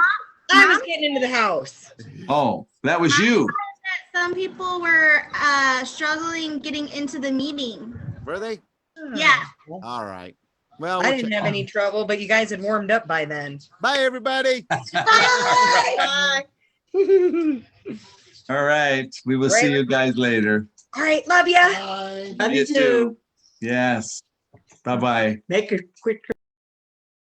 I was getting into the house. Oh, that was you. Some people were struggling getting into the meeting. Were they? Yeah. All right. Well, I didn't have any trouble, but you guys had warmed up by then. bye, everybody. Bye. All right. We will Right. see you guys later. All right. Love ya. Love you too. Yes. Bye-bye. Make a quick